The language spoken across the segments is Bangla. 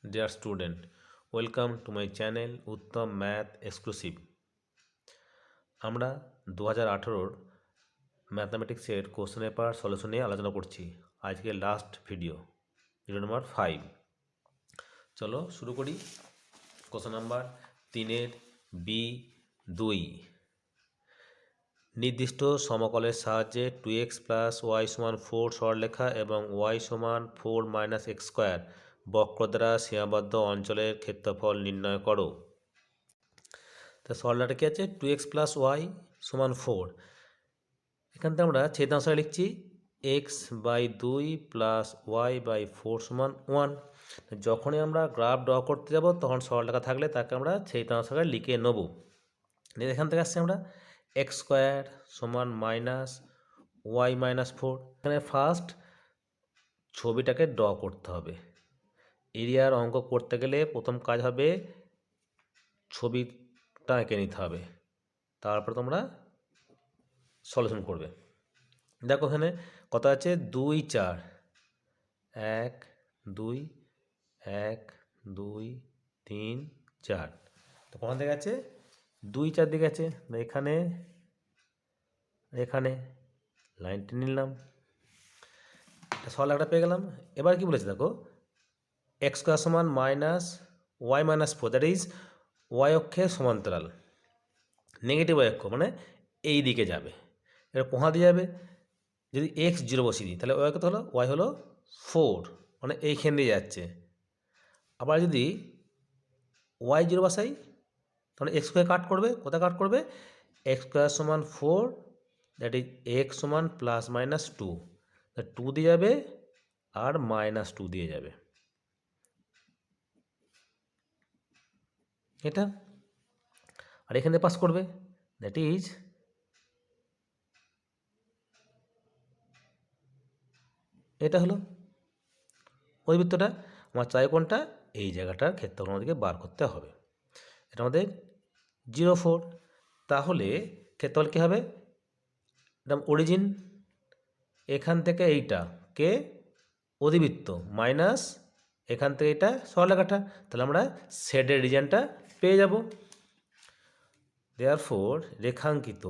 Dear student, welcome to my channel Uttam math exclusive. আমরা 2018 ম্যাথমেটিক্সের কোশ্চেন পেপার সলিউশন নিয়ে আলোচনা করছি। আজকে লাস্ট ভিডিও নম্বর 5। চলো শুরু করি। কোশ্চেন নাম্বার 3 B2 নির্দিষ্ট সমকলের সাহায্যে 2x প্লাস ওয়াই সমান 4 সরলরেখা এবং y সমান 4 মাইনাস এক্স স্কোয়ার বক্র দ্বারা সীমাবদ্ধ অঞ্চলের ক্ষেত্রফল নির্ণয় করো। তা সরলরেখা কি আছে? 2x প্লাস ওয়াই সমান 4। এখান থেকে আমরা ছেদাংশে লিখছি x/2 প্লাস y/4 সমান 1। যখনই আমরা গ্রাফ ড্র করতে যাব তখন সরলরেখা থাকলে তাকে আমরা ছেদাংশে লিখে নেব। এখান থেকে আসছে আমরা এক্স স্কোয়ার সমান মাইনাস ওয়াই মাইনাস 4। এখানে ফার্স্ট ছবিটাকে ড্র করতে হবে। এরিয়ার অঙ্ক করতে গেলে প্রথম কাজ হবে ছবিটা এঁকে নিতে হবে, তারপর তোমরা সলিউশন করবে। দেখো এখানে কত আছে? 2 4 1 2 1 2 3 4। তো কোন দিকে আছে? 2 4 দিকে আছে। এখানে এখানে লাইন টেনে নিলাম, সরলরেখাটা পেয়ে গেলাম। এবার কি বলেছে দেখো, এক্স স্কোয়ার সমান minus y minus 4, that is y অক্ষের সমান্তরাল, নেগেটিভ ওয়াই অক্ষ মানে এই দিকে যাবে। এবার কোথা দিয়ে যাবে? যদি এক্স 0 বসিয়ে দিই তাহলে ওয়াই কত হলো? ওয়াই হলো 4, মানে এইখান দিয়ে যাচ্ছে। আবার যদি ওয়াই 0 বসাই তাহলে এক্স স্কোয়ার কাট করবে। কোথায় কাট করবে? এক্স স্কোয়ার সমান 4, দ্যাট ইজ এক্স সমান প্লাস মাইনাস 2, 2 দিয়ে যাবে আর মাইনাস 2 দিয়ে যাবে। এটা আর এখান থেকে পাস করবে, দ্যাট ইজ এটা হলো ওই বৃত্তটা। আমার চাই কোনটা? এই জায়গাটার ক্ষেত্রফল আমাদেরকে বার করতে হবে। এটা আমাদের 0 4। তাহলে ক্ষেত্রফল কী হবে? এটা অরিজিন, এখান থেকে এইটা কে অধিবৃত্ত মাইনাস এখান থেকে এটা সরলরেখাটা, তাহলে আমরা শেডের রিজনটা পেয়ে যাব। দেয়ারফর রেখাঙ্কিত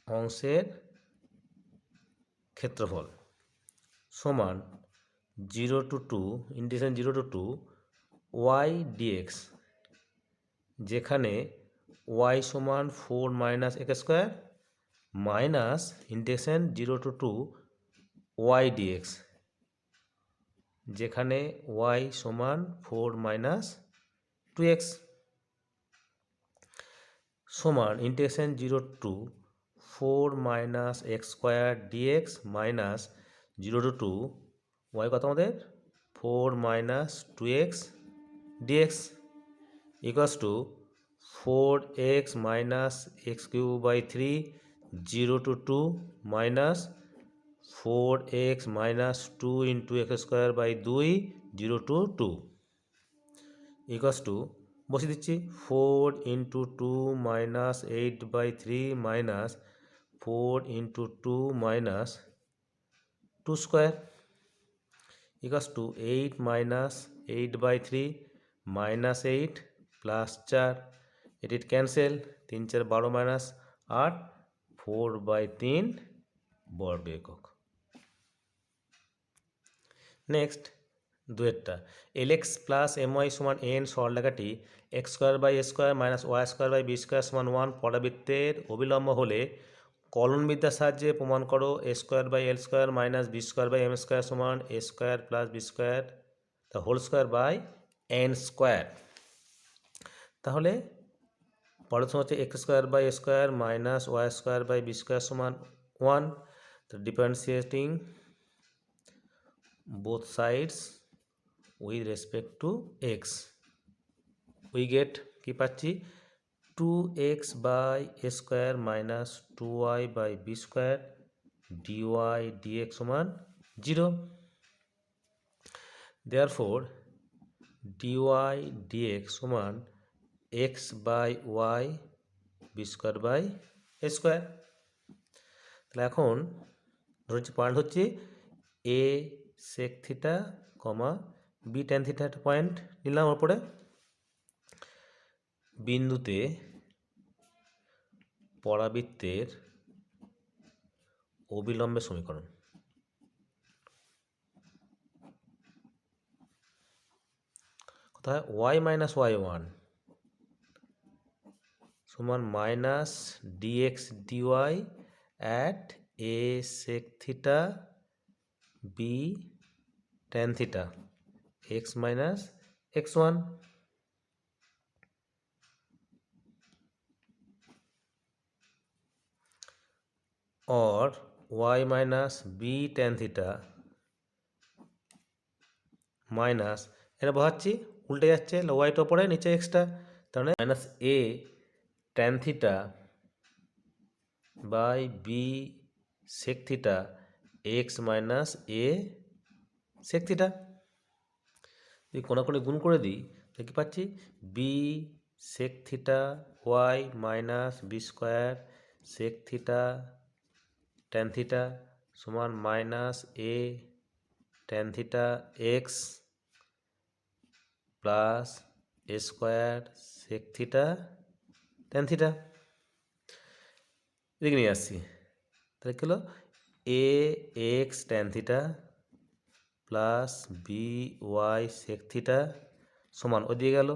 অংশের ক্ষেত্রফল সমান 0 to 2 integration 0 to 2 y dx, যেখানে ওয়াই সমান 4 minus x square minus integration 0 to 2 y dx, যেখানে ওয়াই সমান 4 মাইনাস 2x সমান integration 0 to 4 minus x square dx minus 0 to 2 y কত আমাদের? 4 minus 2x dx equals to 4x minus x cube by 3 0 to 2 minus 4x minus 2 into x square by 2 0 to 2 equals to বসিয়ে দিচ্ছি 4 into 2 minus 8/3 minus 4 into 2 minus 2 square equals to 8 minus 8/3 minus 8 plus 4, এটির ক্যান্সেল, 3 4 12 মাইনাস 8 4/3 বর্গ একক। নেক্সট দুয়েরটা L x plus M Y সমান এন সরলরেখাটি X square by A square minus Y square by B square সমান 1 পরাবৃত্তের অবিলম্ব হলে কলনবিদ্যার সাহায্যে প্রমাণ করো A square by L square minus B square by M square সমান A square plus B square the whole square by N square. তাহলে পরের সময় হচ্ছে X square by A square minus Y square by B square সমান 1, তো differentiating both sides with respect to x we get কি পাচ্ছি 2x by a square minus 2y by b square dy dx সমান 0। therefore dy dx সমান x by y b square by a square। তাহলে এখন ধরছি পয়েন্ট হচ্ছে A sec theta comma B tan theta একটা পয়েন্ট নিলাম। ওপরে বিন্দুতে পরাবৃত্তের অবিলম্বে সমীকরণ। কোথায় ওয়াই মাইনাস ওয়াই ওয়ান সমান minus DX DY at A sec theta B tan theta X minus X one. और y minus B tan theta minus এটা বসাচ্ছি, উল্টে যাচ্ছে, ওয়াইটা ওপরে নিচে এক্সটা, তার মানে minus A tan theta by B sec theta X minus A sec theta. যদি কোনাকুনি গুণ করে দিই তাহলে কী পাচ্ছি, B sec theta Y minus B square sec theta tan theta সমান minus A tan theta X plus A square sec theta tan theta. এদিকে নিয়ে আসছি, তাহলে কী হলো, A X tan theta plus B Y sec theta সমান ওই দিয়ে গেল,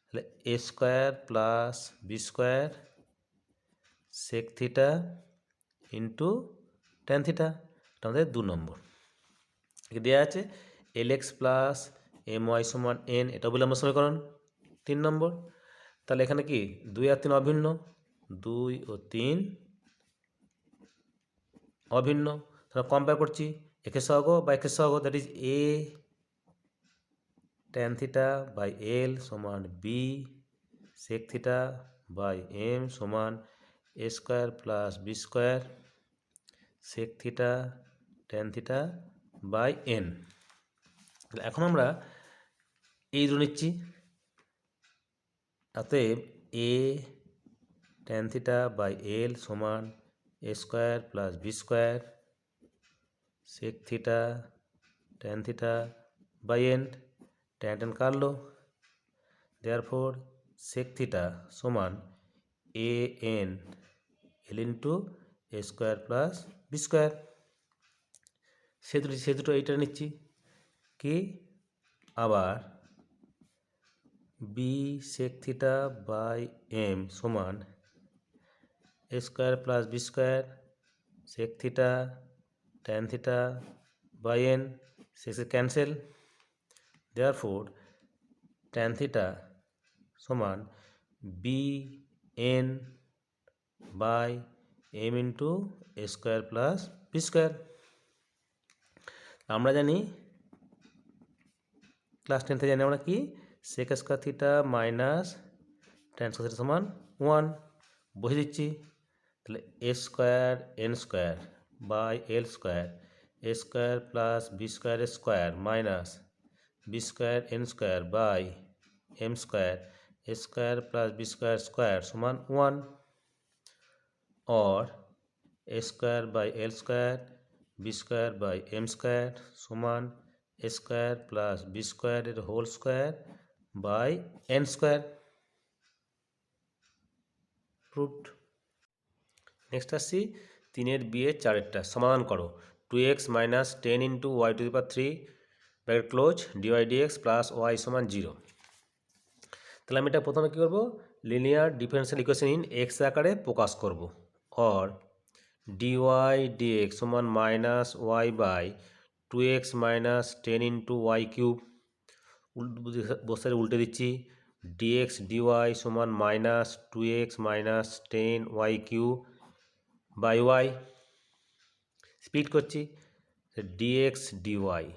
তাহলে A square plus B square sec theta into tan theta. এটা আমাদের 2 নম্বর। দেওয়া আছে l x plus M Y সমান এন, এটা অবিলম্ব সমীকরণ 3 নম্বর। তাহলে এখানে কি 2 আর 3 অভিন্ন, 2 ও 3 অভিন্ন। তাহলে কম্পেয়ার করছি একের সহগ বা একের সহগ, that is A tan theta by L সমান B sec theta by M সমান A square plus B square sec theta tan theta by N. এখন আমরা এই দুটো নিচ্ছি, অতএব A tan theta by L সমান A square plus B square sec theta tan theta by N, tan tan কাটলো, দেয়ারফর সেক থিটা সমান A N L into A square plus B square. সে দুটো এইটা নিচ্ছি কি, আবার B sec theta by M সমান A square plus B square sec theta tan theta by N, সেক্সে ক্যান্সেল, দেয়ারফোর ট্যান থিটা সমান B N by M into A square plus B square. আমরা জানি ক্লাস 10 জানি আমরা কি, sec square theta minus tan square theta সমান 1 বসে দিচ্ছি, তাহলে A square N square by L square A square plus B square square minus B square N square by M square A square plus B square square সমান 1, और A square by L square B square by M square समान A square plus B square एर whole square by N square. Proved. Next आसছি 3 बी एर 4 समाधान करो। 2x minus 10 into Y to the power 3 bracket close DY DX plus Y সমান 0। তাহলে আমি এটা প্রথমে কী করবো, linear differential equation in x আকারে প্রকাশ করব। और डी वाई डी एक्स समान minus y by 2x minus 10 into y cube, বসে উল্টে দিচ্ছি, डी एक्स डी वाई समान minus 2x minus 10 y cube by y, split করছি, डी एक्स डी वाई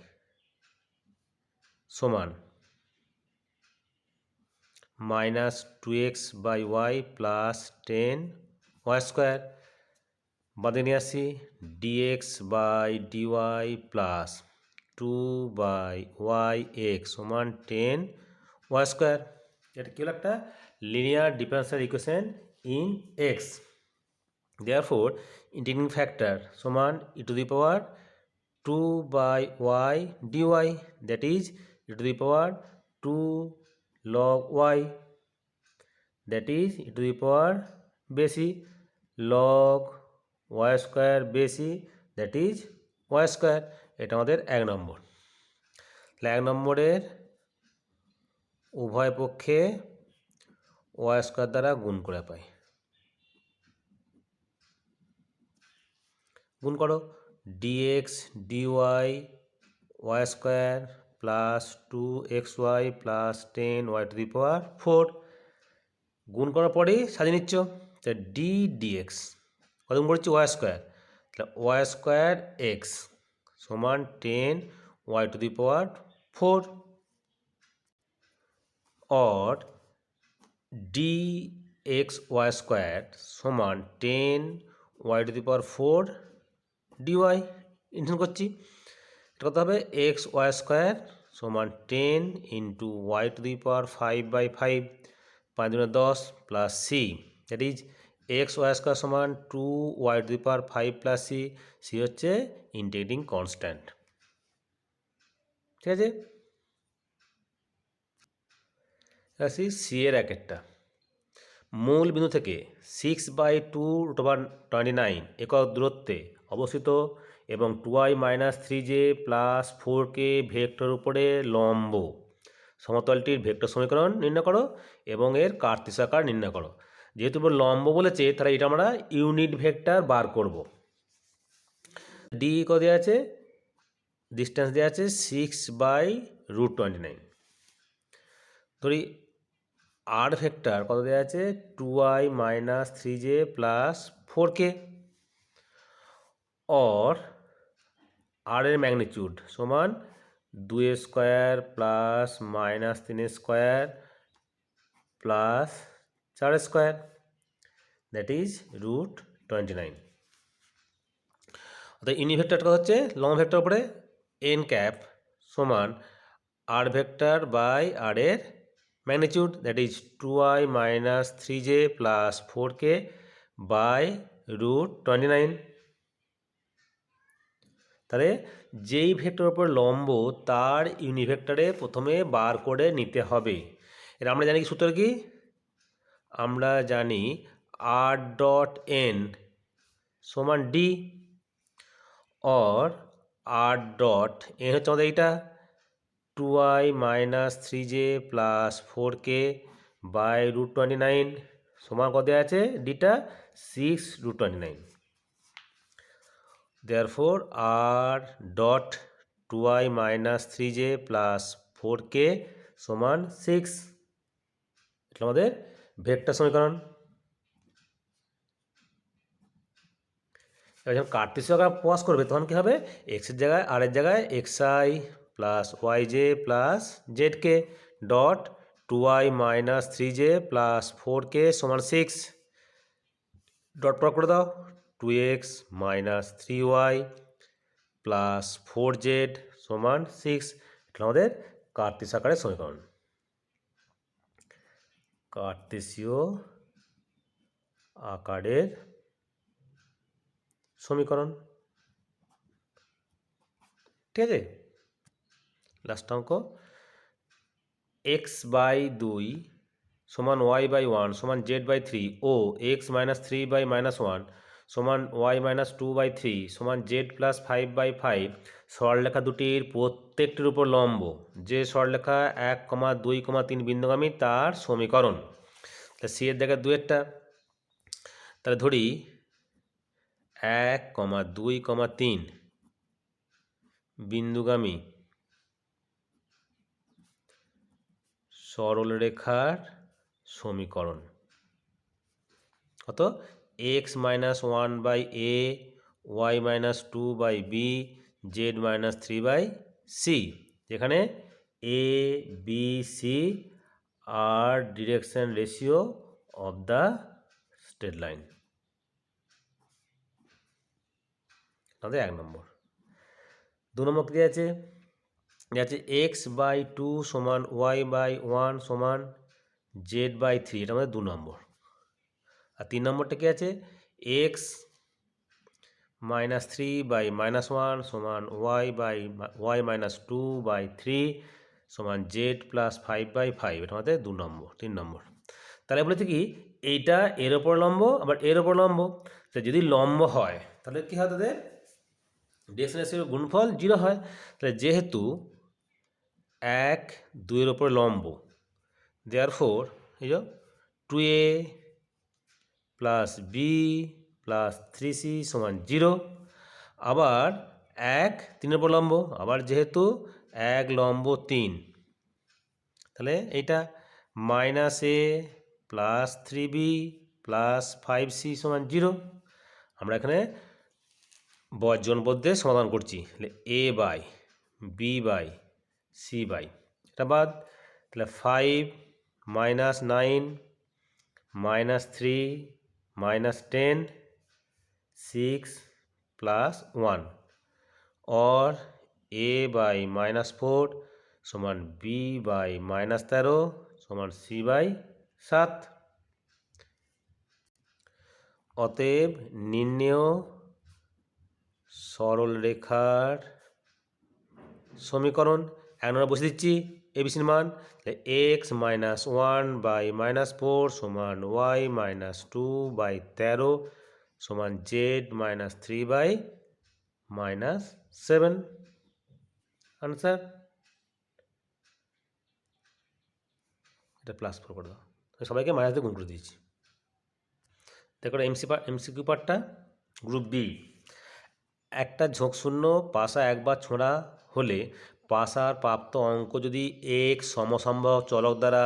समान minus 2x by y plus 10 y square, বাদে নিয়ে আসি d x by d y plus 2 by y x সমান 10 ওয়াই স্কোয়ার। এটা কি হলো, একটা linear differential equation in X. Therefore integrating factor সমান E to the power 2 by y dy, that is e to the power 2 log y, that is e to the power বেশি log y স্কোয়ার বেশি, দ্যাট ইজ y স্কোয়ার। এটা আমাদের 1 নম্বর। তাহলে 1 নম্বরের উভয় পক্ষে y স্কোয়ার দ্বারা গুণ করে পাই। গুণ করো dx dy y square plus 2xy plus 10y to the power 4। গুণ করার পরেই সাজিয়ে নিচ্ছ, তাহলে ডি ডিএক্স কত গুণ করছি ওয়াই স্কোয়ার, তাহলে ওয়াই স্কোয়ার এক্স সমান 10y টু দি পাওয়ার 4, और dxy স্কোয়ার সমান 10y to the power 4 dy integration করছি। এটা কত হবে এক্স ওয়াই স্কোয়ার সমান 10 into y to the power 5/5, 5 × 10 plus c, that is x y square সমান 2y to the power 5 plus c, c হচ্ছে ইন্টিগ্রেটিং কনস্ট্যান্ট। ঠিক আছে, আসি সি এর একেরটা। মূল বিন্দু থেকে 6/2√29 একক দূরত্বে অবস্থিত এবং 2i - 3j plus 4k vector উপরে লম্ব সমতলটির ভেক্টর সমীকরণ নির্ণয় করো এবং এর কার্তেশিয়াকার নির্ণয় করো। যেহেতু লম্ব বলেছে তাহলে এটা আমরা ইউনিট ভেক্টর বার করব। ডি কত দেওয়া আছে, ডিস্টেন্স দেওয়া আছে 6/√29। ধরি আর ভেক্টর কত দেওয়া আছে 2i - 3j প্লাস 4k, और আর এর ম্যাগনিটিউড সমান 2 square plus -3 square plus 4 square, that is √29। অর্থাৎ ইউনিট ভেক্টরটা হচ্ছে লম্ব ভেক্টর উপরে এন ক্যাপ সমান আর ভেক্টর বাই আর এর magnitude, that is 2i - 3j plus 4k by √29। তাহলে যেই ভেক্টর উপর লম্ব তার ইউনিট ভেক্টরে প্রথমে বার করে নিতে হবে। এটা আমরা জানি কি সূত্র কি, আমরা জানি r.n সমান ডি, और r.n হচ্ছে আমাদের এইটা 2i - 3j plus 4k by √29 সমান কত দেওয়া আছে ডিটা 6√29। Therefore r.2i - 3j plus 4k সমান 6, এটা আমাদের ভেক্টর সমীকরণ। এবার যখন কার্তেশীয় প্রকাশ করবে তখন কী হবে, এক্সের জায়গায় আর এর জায়গায় xi plus yj plus zk dot 2i - 3j plus 4k সমান 6, ডট প্রয়োগ করে দাও 2x - 3y প্লাস 4z সমান 6, এটা আমাদের কার্তেশীয় আকারের সমীকরণ। কার্তেশীয় আকারের সমীকরণ, ঠিক আছে। লাস্ট অঙ্ক x/2 সমান y/1 সমান z/3 ও x - 3/-1 সমান y - 2/3 সমান z প্লাস 5/5 সরলরেখা দুটির প্রত্যেকটির উপর লম্ব যে সরলরেখা 1, 2, 3 বিন্দুগামী তার সমীকরণ। তা সি এর জায়গায় 2 এরটা, তাহলে ধরি 1, 2, 3 বিন্দুগামী সরলরেখার সমীকরণ কত x - 1/a y - 2/b z - 3/c, যেখানে a b c আর direction ratio of the straight line. আমাদের 1 নম্বর। 2 নম্বর কী আছে, আছে x/2 সমান y/1 সমান z/3, এটা আমাদের 2 নম্বর। আর 3 নম্বরটা কি আছে x -3/-1 সমান y মাইনাস 2/3 সমান z প্লাস 5/5। এটা আমাদের 3 নম্বর। তাহলে বলেছে কি এইটা এর ওপর লম্ব আবার এর ওপর লম্ব। তো যদি লম্ব হয় তাহলে কী হয় তাদের ডিরেকশন রেশিওর গুণফল 0 হয়। তাহলে যেহেতু 1 2-এর ওপর লম্ব, দেয়ারফোর এই যে 2a plus b plus 3c সমান 0। আবার 1 3-এর ওপর লম্ব, আবার যেহেতু 1 লম্ব 3, তাহলে এইটা -a plus 3b plus 5c সমান 0। আমরা এখানে বর্জনবদ্ধে সমাধান করছি। তাহলে a/b/c/, এটা বাদ। তাহলে 5 -9 -3 -10 6 প্লাস 1 और a/-4 সমান b/-13 সমান c/7। অতএব নির্ণেয় সরলরেখার সমীকরণ এক নম্বর বসে দিচ্ছি এবিসির মান। তাহলে x-1/-4 সমান y-2/13 সমান z-3/-7 আনসার। এটা +4 করে দাও, সবাইকে মাইনাস দিয়ে গুণ করে দিয়েছি। দেখো এমসিকিউ পার্টটা গ্রুপ বি। একটা ঝোঁকশূন্য পাশা একবার ছোঁড়া হলে পাশার প্রাপ্ত অঙ্ক যদি x সমসম্বাহক চলক দ্বারা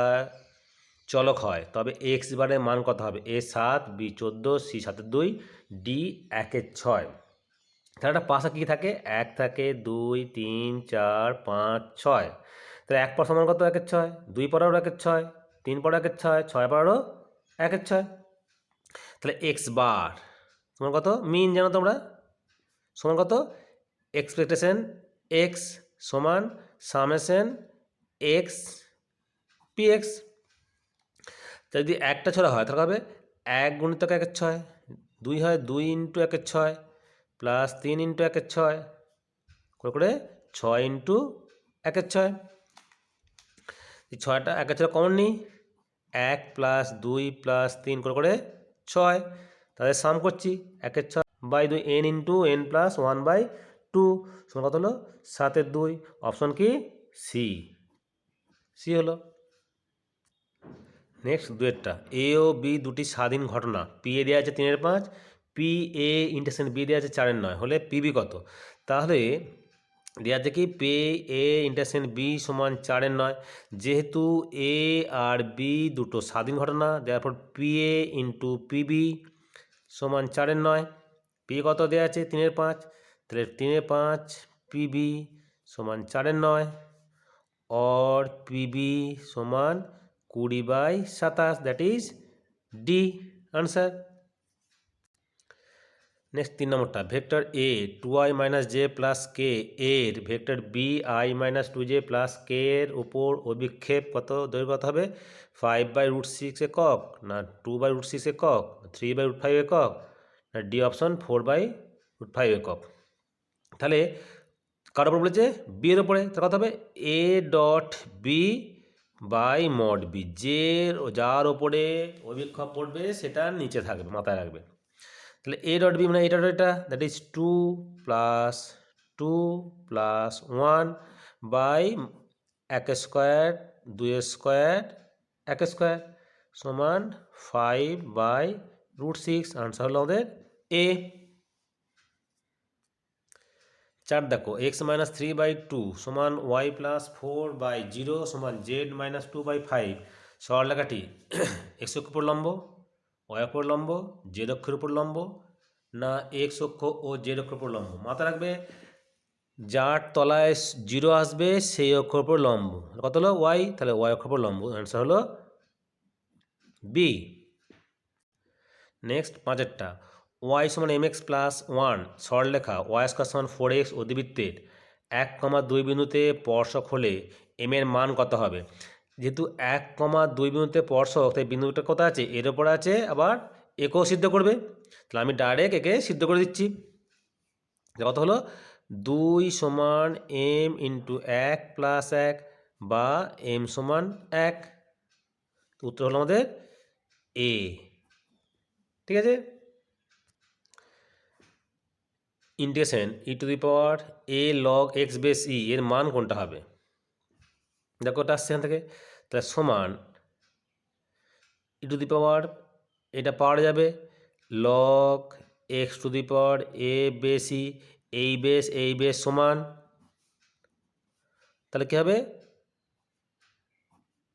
চলক হয় তবে x বারের মান কত হবে? a7, b14, c7/2, d1/6। তাহলে একটা পাশা কী থাকে? 1 থাকে, 2 3 4 5 6। তাহলে 1 পাওয়ার সমান কত? 1/6, 2 পাওয়ারও 1/6, 3 পাওয়ারও 1/6, 6 পাওয়ারও 1/6। তাহলে x বার সমান কত? মিন জানো তোমরা সমান কত? এক্সপেকটেশন x সমান সামেশন x px। যদি একটা ছড়া হয় তাহলে হবে 1 গুণিতক 1/6, 2 হয় 2 ইন্টু 1/6 প্লাস 3 ইন্টু 1/6 করে 6 ইন্টু 1/6। এই 6টা 1/6 কমন নিই, 1 প্লাস 2 প্লাস 3 করে 6। তাদের সাম করছি 1/6/2 n ইন্টু n প্লাস 1/2 সমান কত হলো? 7/2। অপশন কি? সি হলো। নেক্সট দুয়েরটা এ ও বি দুটি স্বাধীন ঘটনা, পি এ দেওয়া আছে 3/5, পি এ ইন্টারসেকশন বি দেওয়া আছে 4/9 হলে পিবি কত? তাহলে দেওয়া আছে কি পি এ ইন্টারসেকশন বি সমান 4/9। যেহেতু এ আর বি দুটো স্বাধীন ঘটনা, দেওয়ার পি এ ইন্টু পিবি সমান 4/9। পি কত দেওয়া আছে? 3/5, তাহলে 3/5 পিবি সমান 4/9 और পিবি সমান 20/27, that is D answer. Next 3 নম্বরটা ভেক্টর এ 2i - j প্লাস কে এর ভেক্টর বি i-2j প্লাস কে এর উপর অভিক্ষেপ কত দৈর্ঘ্য কত হবে? 5/√6 একক, না 2/√6 একক, 3/5 একক, না ডি অপশন 4/5 একক। তাহলে কার উপর বলেছে? বি এর উপরে। তার কথা হবে a dot b by mod b. যে যার ওপরে অভিক্ষেপ পড়বে সেটা নিচে থাকবে, মাথায় রাখবে। তাহলে এ ডট বি মানে এটা এটা, that is 2 plus 1 by 1 square 2 square 1 square সমান 5/√6। আনসার হলো আমাদের এ। 4 দেখো x-3/2 সমান y+4/0 সমান z-2/5। সরলরেখাটি x অক্ষের উপর লম্ব, y অক্ষের লম্ব, z অক্ষের উপর লম্ব, না x অক্ষ ও z অক্ষের উপর লম্ব? মাথায় রাখবে যার তলায় 0 আসবে সেই অক্ষের উপর লম্ব। কত হলো? y, তাহলে y অক্ষের উপর লম্ব। অ্যান্সার হলো বি। নেক্সট 5এরটা y সমান mx প্লাস 1 সরলরেখা y² সমান 4x অধিবৃত্তের 1,2 বিন্দুতে স্পর্শক হলে m এর মান কত হবে? যেহেতু 1,2 বিন্দুতে স্পর্শক তাই বিন্দুটা কোথায় আছে? এর ওপর আছে, আবার একেও সিদ্ধ করবে। তাহলে আমি ডাইরেক্ট একে সিদ্ধ করে দিচ্ছি। কত হলো 2 সমান m ইন্টু 1 প্লাস 1 বা m সমান 1। উত্তর হলো আমাদের এ। ঠিক আছে, integration E to the power A log X base E এর মান কোনটা হবে? দেখো ওটা আসছে এখান থেকে, তাহলে সমান ই টু দি পাওয়ার এটা পাওয়ার যাবে log X to the power A base E, এই বেস সমান, তাহলে কী হবে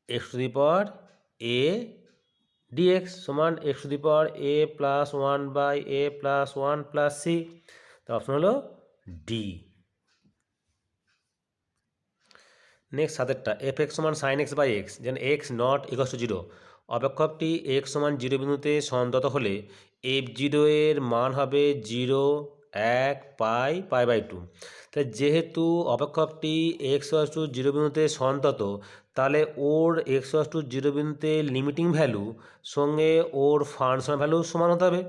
X to the power A DX সমান X to the power A plus 1 by A plus 1 plus C. তো অপশন হলো ডি। নেক্সট সাতেরটা এফ এক্স সমান সাইন এক্স বাই এক্স, যেন X not equal to zero, অপেক্ষকটি এক্স সমান জিরো বিন্দুতে সন্তত হলে এফ জিরো এর মান হবে 0, 1, পাই বাই 2। তাহলে যেহেতু অপেক্ষকটি এক্স ওয়াস টু জিরো বিন্দুতে সন্তত, তাহলে ওর এক্স ওয়াস টু জিরো বিন্দুতে লিমিটিং ভ্যালু সঙ্গে ওর ফাংশন ভ্যালু সমান হতে হবে।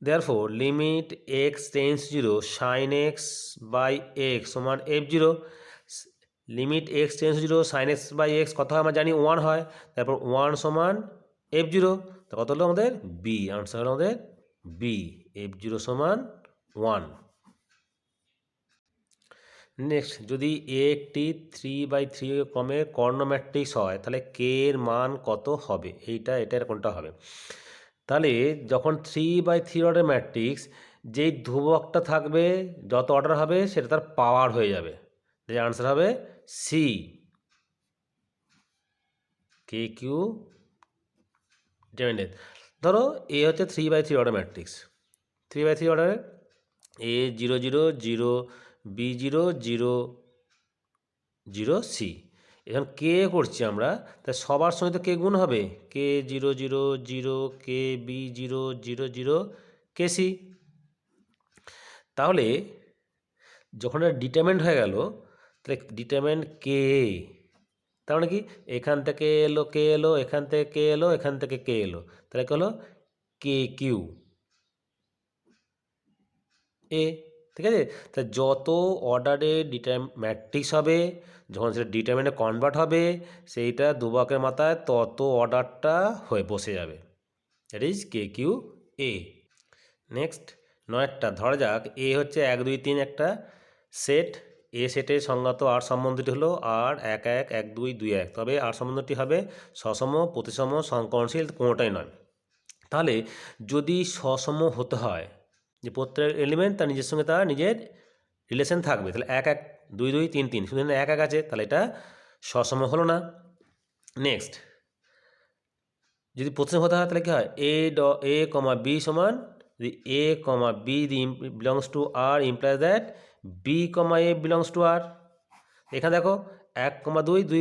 Therefore, limit x tends to 0 sin x by x সমান f0। Limit x tends to 0 sin x by x কত হয় আমরা জানি 1 হয়, তারপর 1 সমান f0, তো কত হলো আমাদের বি। আনসার হলো আমাদের বি, f0 সমান 1। নেক্সট, যদি এ একটি 3/3 ক্রমের কর্ণ ম্যাট্রিক্স হয় তাহলে কে এর মান কত হবে? এটার কোনটা হবে? তাহলে যখন 3/3 অর্ডার ম্যাট্রিক্স, যেই ধ্রুবকটা থাকবে যত অর্ডার হবে সেটা তার পাওয়ার হয়ে যাবে, যে আনসার হবে সি, কে কিউ ডিপেন্ডেন্ট। ধরো এ হচ্ছে 3/3 অর্ডার ম্যাট্রিক্স, 3/3 অর্ডারে এ 0 0 0 বি 0 0 0 সি। এখন কে করছি আমরা, তাই সবার সঙ্গে তো কে গুণ হবে, কে 0 0 0 কে বি 0 0 0 কে সি। তাহলে যখন এটা ডিটারমেন্ট হয়ে গেল, তাহলে ডিটারমেন্ট কে, তার মানে কি এখান থেকে এলো কে এলো, এখান থেকে কে এলো, এখান থেকে কে এলো, তাহলে কি হলো কে কিউ এ। ঠিক আছে, তা যত অর্ডারে ম্যাট্রিক্স হবে, যখন সেটা ডিটারমিনে কনভার্ট হবে, সেইটা দুবকের মাথায় তত অর্ডারটা হয়ে বসে যাবে, that is K Q A. Next 9টা, ধরা যাক এ হচ্ছে 1 2 3 একটা সেট, এ সেটের সংজ্ঞাত আর সম্বন্ধটি হলো আর 1 1 1 2 2 1, তবে আর সম্বন্ধটি হবে সসম, প্রতিসম, সংকরণশীল, কোনোটাই নয়। তাহলে যদি সসম হতে হয়, যে প্রত্যেক এলিমেন্ট তার নিজের সঙ্গে তার নিজের রিলেশন থাকবে, তাহলে 1 1 2 2 3 3, শুধু 1 1 আছে, তাহলে এটা সসম হলো না। নেক্সট, যদি প্রতিসম হতে হয় তাহলে কী হয়, এ কমা বি সমান, যদি A comma B belongs to R implies that B comma A belongs to R. এখানে দেখো 1 2 2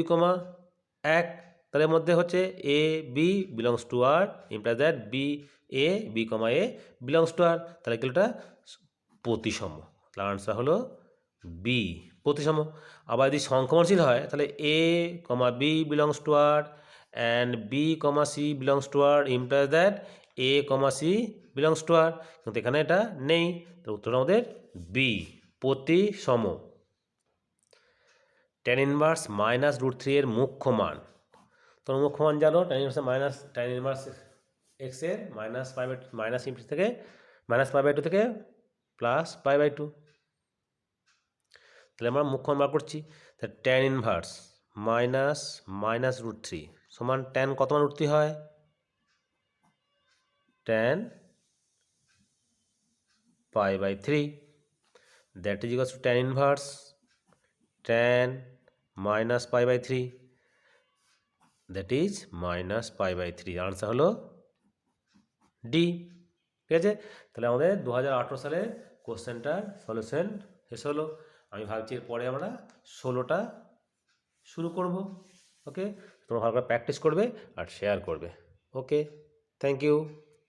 1, তাহলে মধ্যে হচ্ছে A B belongs to R implies that B comma A belongs to R, তাহলে কি এটা প্রতিসম। তাহলে আনসার হলো বি, প্রতিসম। আবার যদি সংক্রমণশীল হয় তাহলে A comma B belongs to R and B comma C belongs to R implies that A comma C belongs to R, কিন্তু এখানে এটা নেই, তো উত্তর আমাদের বি, প্রতিসম। tan ইনভার্স -√3 এর মুখ্য মান, তোমরা মুখ্য মান জানো, tan ইনভার্স এক্স এর মাইনাস ইনফিনিটি থেকে -π/2 থেকে +π/2। তাহলে আমরা মুখ্য মান বার করছি, তাহলে tan ইনভার্স -√3 সমান tan কত মান √3 হয়, tan π/3, that is equals to tan inverse tan -π/3, that is -π/3। Answer হলো ডি। ঠিক আছে, তাহলে আমাদের 2018 সালের কোশ্চেনটার সলিউশন শেষ হলো। আমি ভাবছি এরপরে আমরা 16টা শুরু করব। ওকে, তোমরা ভালো করে প্র্যাকটিস করবে আর শেয়ার করবে। ওকে, থ্যাংক ইউ।